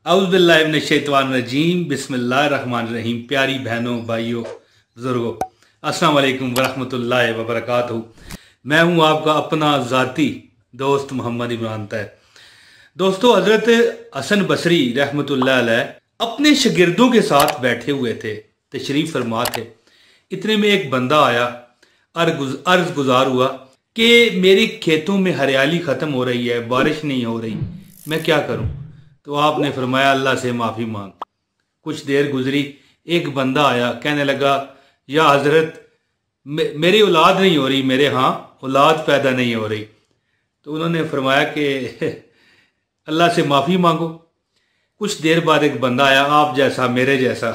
औज़ुबिल्लाहिमिनश्शैतानिर्रजीम बिस्मिल्लाहिर्रहमानिर्रहीम। प्यारी बहनों, भाइयों, बुजुर्गों, अस्सलाम वालेकुम वरहमतुल्लाहि वबरकातुहू। मैं हूं आपका अपना ज़ाती दोस्त मोहम्मद इमरान तैयब। दोस्तों, हज़रत हसन बसरी रहमतुल्लाह अलैह अपने शागिर्दों के साथ बैठे हुए थे, तशरीफ़ फरमा थे। इतने में एक बंदा आया, अर्ज़ गुजार हुआ कि मेरी खेतों में हरियाली ख़त्म हो रही है, बारिश नहीं हो रही, मैं क्या करूं? तो आपने फरमाया अल्लाह से माफ़ी मांग। कुछ देर गुजरी, एक बंदा आया, कहने लगा या हज़रत मेरी औलाद नहीं हो रही, मेरे यहाँ औलाद पैदा नहीं हो रही। तो उन्होंने फरमाया कि अल्लाह से माफ़ी मांगो। कुछ देर बाद एक बंदा आया, आप जैसा, मेरे जैसा,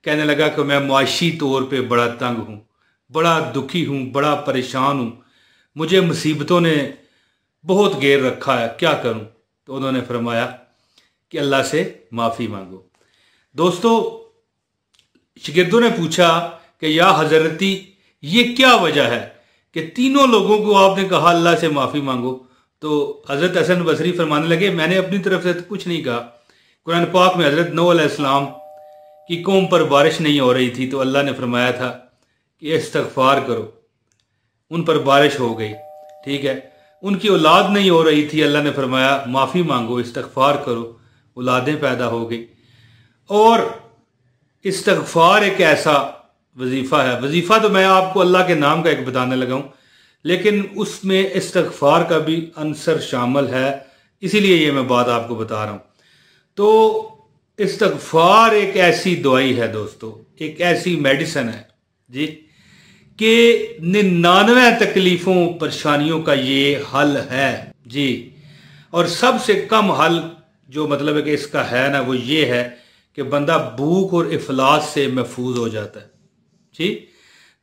कहने लगा कि मैं मुआशी तौर पे बड़ा तंग हूँ, बड़ा दुखी हूँ, बड़ा परेशान हूँ, मुझे मुसीबतों ने बहुत घेर रखा है, क्या करूँ? तो उन्होंने फरमाया कि अल्लाह से माफ़ी मांगो। दोस्तों, शागिर्दों ने पूछा कि या हज़रती, ये क्या वजह है कि तीनों लोगों को आपने कहा अल्लाह से माफ़ी मांगो? तो हज़रत हसन बसरी फरमाने लगे, मैंने अपनी तरफ से तो कुछ नहीं कहा। कुरान पाक में हज़रत नूह अलैहिस्सलाम की कौम पर बारिश नहीं हो रही थी, तो अल्लाह ने फरमाया था कि इस्तग़फ़ार करो, उन पर बारिश हो गई। ठीक है, उनकी औलाद नहीं हो रही थी, अल्लाह ने फरमाया माफ़ी मांगो, इस्तग़फ़ार करो, औलादें पैदा हो गई। और इस्तग़फ़ार एक ऐसा वजीफ़ा है, वजीफ़ा तो मैं आपको अल्लाह के नाम का एक बताने लगा हूँ, लेकिन उसमें इस्तग़फ़ार का भी अंसर शामिल है, इसीलिए ये मैं बात आपको बता रहा हूँ। तो इस्तग़फ़ार एक ऐसी दवाई है दोस्तों, एक ऐसी मेडिसिन है जी, कि 99 तकलीफ़ों परेशानियों का ये हल है जी। और सबसे कम हल जो मतलब है कि इसका है ना, वो ये है कि बंदा भूख और इफलास से महफूज हो जाता है जी।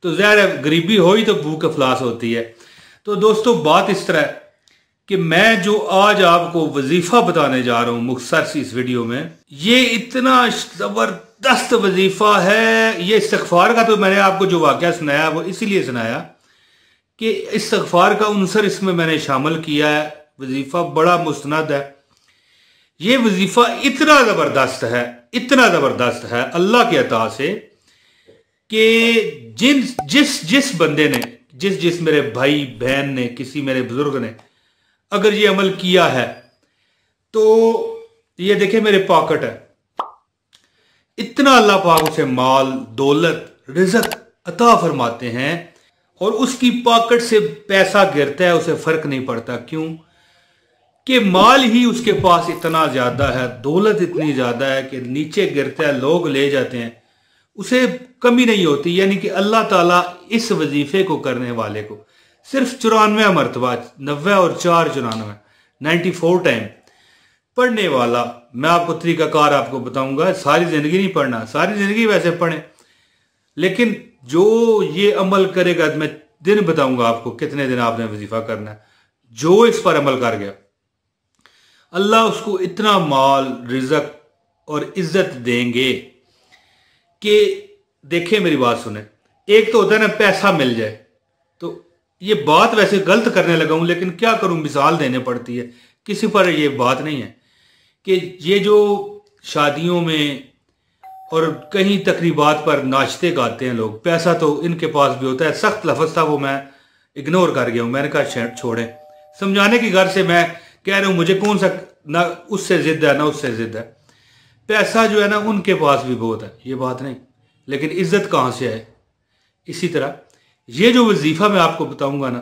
तो ज़ाहिर है, गरीबी हो ही तो भूख इफलास होती है। तो दोस्तों, बात इस तरह है कि मैं जो आज आपको वजीफ़ा बताने जा रहा हूँ मुख्तसर सी इस वीडियो में, ये इतना ज़बरदस्त वजीफ़ा है। ये इस्तग़फ़ार का तो मैंने आपको जो वाक़या सुनाया वो इसीलिए सुनाया कि इस्तग़फ़ार का अंसर इसमें मैंने शामिल किया है। वजीफ़ा बड़ा मुस्तनद है। ये वजीफ़ा इतना ज़बरदस्त है, इतना ज़बरदस्त है अल्लाह की अता से कि जिस बंदे ने, जिस मेरे भाई बहन ने, किसी मेरे बुजुर्ग ने अगर ये अमल किया है, तो ये देखे मेरे पॉकेट है, इतना अल्लाह पाक उसे माल, दौलत, रिज़्क़ अता फरमाते हैं और उसकी पॉकेट से पैसा गिरता है, उसे फर्क नहीं पड़ता। क्यों? कि माल ही उसके पास इतना ज़्यादा है, दौलत इतनी ज़्यादा है कि नीचे गिरता है, लोग ले जाते हैं, उसे कमी नहीं होती। यानी कि अल्लाह ताला इस वजीफे को करने वाले को सिर्फ 94 मरतबा, 90 और 4 94, 94 टाइम पढ़ने वाला, मैं आपको तरीकाकार आपको बताऊंगा। सारी ज़िंदगी नहीं पढ़ना, सारी ज़िंदगी वैसे पढ़ें, लेकिन जो ये अमल करेगा, मैं दिन बताऊंगा आपको कितने दिन आपने वजीफा करना है। जो इस पर अमल कर गया, अल्लाह उसको इतना माल, रिज़्क़ और इज्जत देंगे कि देखें, मेरी बात सुने। एक तो होता है ना पैसा मिल जाए, तो ये बात वैसे गलत करने लगा हूं, लेकिन क्या करूं, मिसाल देने पड़ती है। किसी पर ये बात नहीं है कि ये जो शादियों में और कहीं तकरीबात पर नाचते गाते हैं लोग, पैसा तो इनके पास भी होता है। सख्त लफ्ज़ था वो, मैं इग्नोर कर गया हूं, मैंने कहा छोड़ें। समझाने की घर से मैं कह रहा हूं, मुझे कौन सा, ना उससे जिद है ना उससे जिद है। पैसा जो है ना उनके पास भी बहुत है, ये बात नहीं, लेकिन इज्जत कहाँ से है? इसी तरह ये जो वजीफा मैं आपको बताऊंगा ना,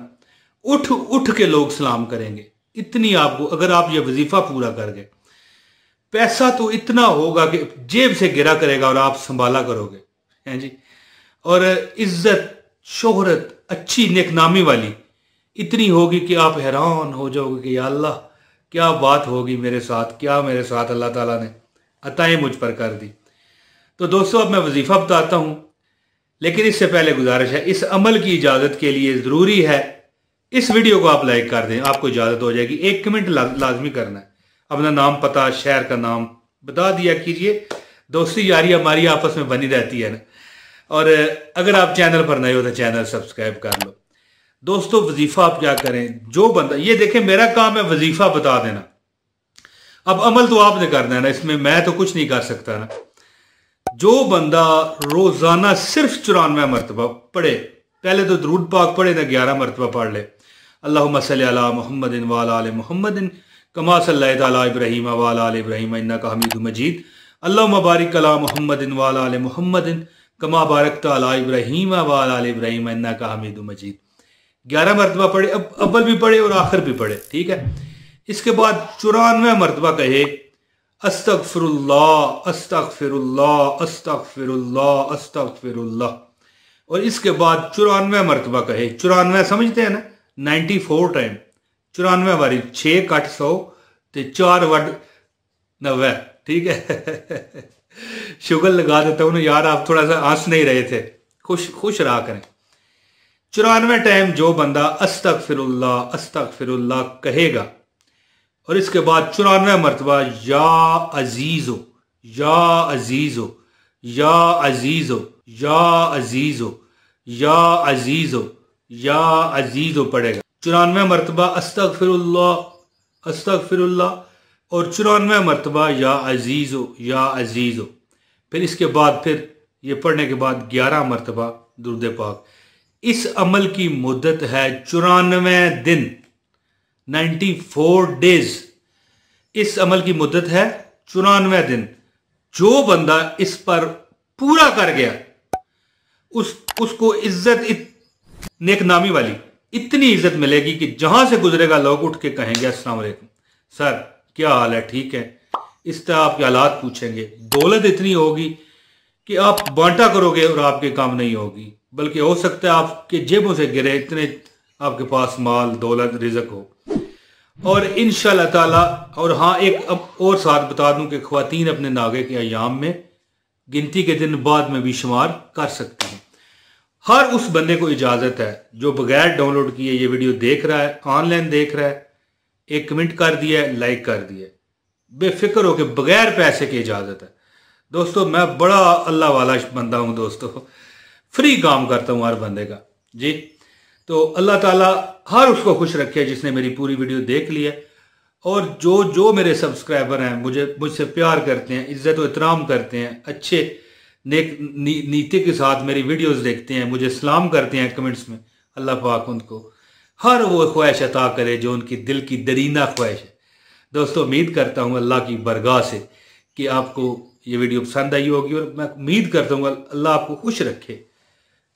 उठ उठ के लोग सलाम करेंगे। इतनी आपको, अगर आप ये वजीफा पूरा कर गए, पैसा तो इतना होगा कि जेब से गिरा करेगा और आप संभाला करोगे, हैं जी। और इज्जत, शोहरत, अच्छी नेकनामी वाली इतनी होगी कि आप हैरान हो जाओगे कि या अल्लाह, क्या बात होगी मेरे साथ, क्या मेरे साथ अल्लाह ताला ने अताएं मुझ पर कर दी। तो दोस्तों, अब मैं वजीफा बताता हूं, लेकिन इससे पहले गुजारिश है, इस अमल की इजाज़त के लिए ज़रूरी है इस वीडियो को आप लाइक कर दें, आपको इजाज़त हो जाएगी। 1 कमेंट लाजमी करना है, अपना नाम, पता, शहर का नाम बता दिया कीजिए। दोस्ती यारी हमारी आपस में बनी रहती है ना। और अगर आप चैनल पर नए हो तो चैनल सब्सक्राइब कर लो। दोस्तों, वजीफा आप क्या करें, जो बंदा, ये देखें, मेरा काम है वजीफा बता देना, अब अमल तो आपने करना है ना, इसमें मैं तो कुछ नहीं कर सकता ना। जो बंदा रोजाना सिर्फ 94 मरतबा पढ़े, पहले तो दरूद पाक पढ़े ना, 11 मरतबा पढ़ ले, अल्लाहुम्मा सल्ली अला मुहम्मदिन व अला आलि मुहम्मदिन कमा सल्लैता अला इब्राहीम व अला आलि इब्राहीम इन्नका हमीदुम मजीद, अल्लाहुम्मा बारिक अला मुहम्मदिन व अला आलि मुहम्मदिन कमा बारकता अला इब्राहीम व अला आलि इब्राहीम इन्नका हमीदुम मजीद। 11 मरतबा पढ़े, अब अव्वल भी पढ़े और आखिर भी पढ़े, ठीक है। इसके बाद 94 मरतबा कहे अस्तगफिरुल्लाह अस्तगफिरुल्लाह अस्तगफिरुल्लाह अस्तगफिरुल्लाह, और इसके बाद 94 मरतबा कहे। 94 समझते हैं ना, 94 टाइम, 94 बारी 6 कट 100 ते 4 वड 90, ठीक है। शुगर लगा देता हूँ ना यार, आप थोड़ा सा हंस नहीं रहे थे, खुश रहा करें। 94 टाइम जो बंदा अस्तगफिरुल्लाह अस्तगफिरुल्लाह कहेगा, और इसके बाद 94 मरतबा या अजीज़ो या अजीज़ो या अजीज़ो या अजीज़ो या अजीज़ो या अजीज़ो पढ़ेगा। 94 मरतबा अस्तगफिरुल्लाह अस्तगफिरुल्लाह और 94 मरतबा या अजीज़ो या अजीज़ो। फिर इसके बाद फिर ये पढ़ने के बाद 11 मरतबा दुरूद पाक। इस अमल की मुद्दत है 94 दिन, 94 डेज। इस अमल की मुद्दत है 94 दिन। जो बंदा इस पर पूरा कर गया उसको इज्जत, नेकनामी वाली इतनी इज्जत मिलेगी कि जहां से गुजरेगा लोग उठ के कहेंगे अस्सलाम वालेकुम सर, क्या हाल है, ठीक है। इस तरह आपके हालात पूछेंगे। दौलत इतनी होगी कि आप बांटा करोगे और आपके काम नहीं होगी, बल्कि हो सकता है आपके जेबों से गिरे, इतने आपके पास माल दौलत रिज़्क हो। और इंशाअल्लाह ताला, और हाँ एक अब और साथ बता दूं कि ख्वातीन अपने नागे के अयाम में गिनती के दिन बाद में भी शुमार कर सकती हैं। हर उस बंदे को इजाज़त है जो बगैर डाउनलोड किए ये वीडियो देख रहा है, ऑनलाइन देख रहा है, एक कमेंट कर दिया है, लाइक कर दिया है, बेफिक्र हो के बगैर पैसे की इजाज़त है। दोस्तों मैं बड़ा अल्लाह वाला बंदा हूँ दोस्तों, फ्री काम करता हूँ हर बंदे का जी। तो अल्लाह ताला हर उसको खुश रखे जिसने मेरी पूरी वीडियो देख ली है। और जो मेरे सब्सक्राइबर हैं, मुझसे प्यार करते हैं, इज्जत और इतराम करते हैं, अच्छे नेक नीति के साथ मेरी वीडियोस देखते हैं, मुझे सलाम करते हैं कमेंट्स में, अल्लाह पाक उनको हर वो ख्वाहिश अता करे जो उनकी दिल की दरीना ख्वाहिश है। दोस्तों उम्मीद करता हूँ अल्लाह की बरगाह से कि आपको ये वीडियो पसंद आई होगी, और मैं उम्मीद करता हूँ अल्लाह आपको खुश रखे।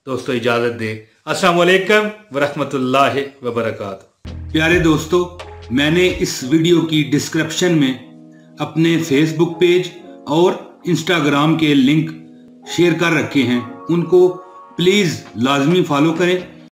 दोस्तों इजाज़त दें। अस्सलाम वालेकुम वरहमतुल्लाहि वबरकातुहू। प्यारे दोस्तों, मैंने इस वीडियो की डिस्क्रिप्शन में अपने फेसबुक पेज और इंस्टाग्राम के लिंक शेयर कर रखे हैं, उनको प्लीज़ लाजमी फॉलो करें